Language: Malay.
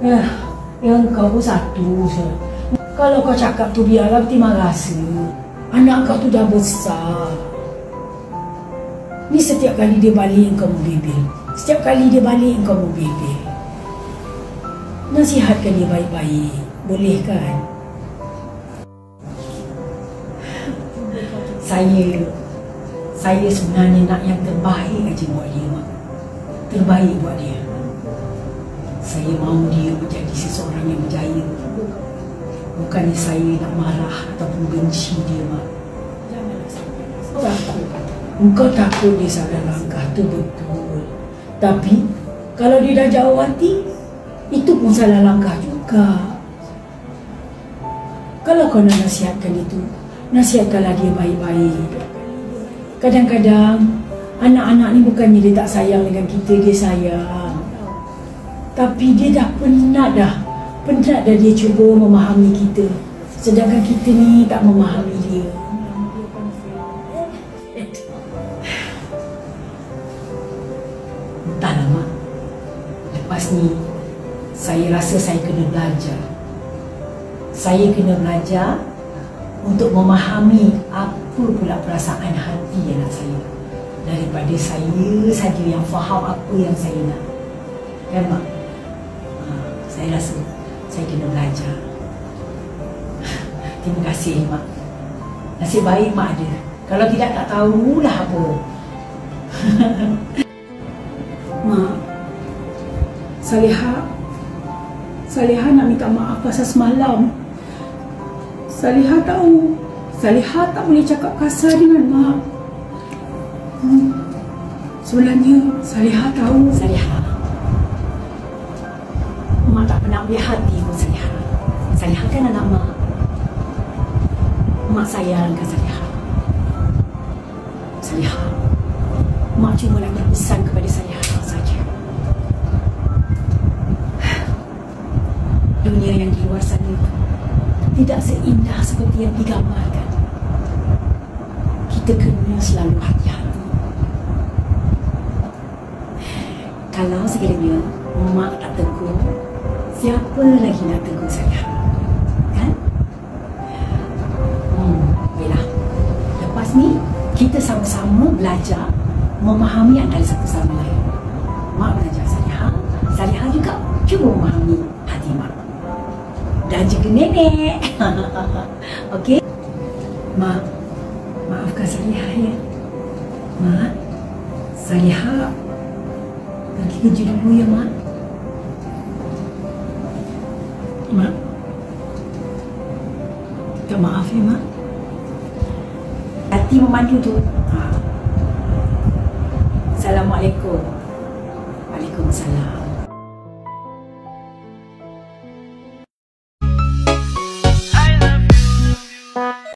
Ya, yang kau pun satu je. Kalau kau cakap tu biarlah terima rasa. Anak kau tu dah besar. Ni setiap kali dia balik kau membebel. Setiap kali dia balik kau membebel. Nasihatkan dia baik-baik. Boleh kan? Saya sebenarnya nak yang terbaik aja buat dia, Mak. Terbaik buat dia. Saya mahu dia menjadi seseorang yang berjaya. Bukannya saya nak marah ataupun benci dia, Mak. Engkau takut dia salah langkah, tu betul. Tapi kalau dia dah jauh hati, itu pun salah langkah juga. Kalau kau nak nasihatkan itu, nasihatkanlah dia baik-baik. Kadang-kadang anak-anak ni bukannya dia tak sayang dengan kita, dia sayang. Tapi dia dah penat dah dia cuba memahami kita. Sedangkan kita ni tak memahami dia. Entahlah, Mak. Lepas ni, saya rasa saya kena belajar. Saya kena belajar untuk memahami apa pula perasaan hati anak saya, daripada saya saja yang faham apa yang saya nak. Kan, Mak? Saya rasa saya kena belajar. Terima kasih, Mak. Nasib baik Mak ada. Kalau tidak, tak tahulah apa. Mak, Salihah nak minta maaf pasal semalam. Salihah tahu Salihah tak boleh cakap kasar dengan Mak. Sebenarnya Salihah tahu. Salihah, Mak tak pernah ambil hati pun Salihah. Salihah kan anak Mak. Mak sayangkan Salihah. Salihah, Mak cuma nak berpesan kepada Salihah saja. Dunia yang di luar sana tidak seindah seperti yang digambarkan. Kita kena selalu hati-hati. Kalau sekiranya Mak tak tegur, siapa lagi nak tegur saya? Kan? Baiklah. Lepas ni, kita sama-sama belajar memahami antara satu sama lain. Mak belajar Salihah juga cuba memahami hati Mak. Dan juga nenek. Okey? Mak, maafkan Salihah ya. Mak, Salihah pergi kerja dulu ya, Mak. Mak, minta maaf ya, Mak. Hati memandu tu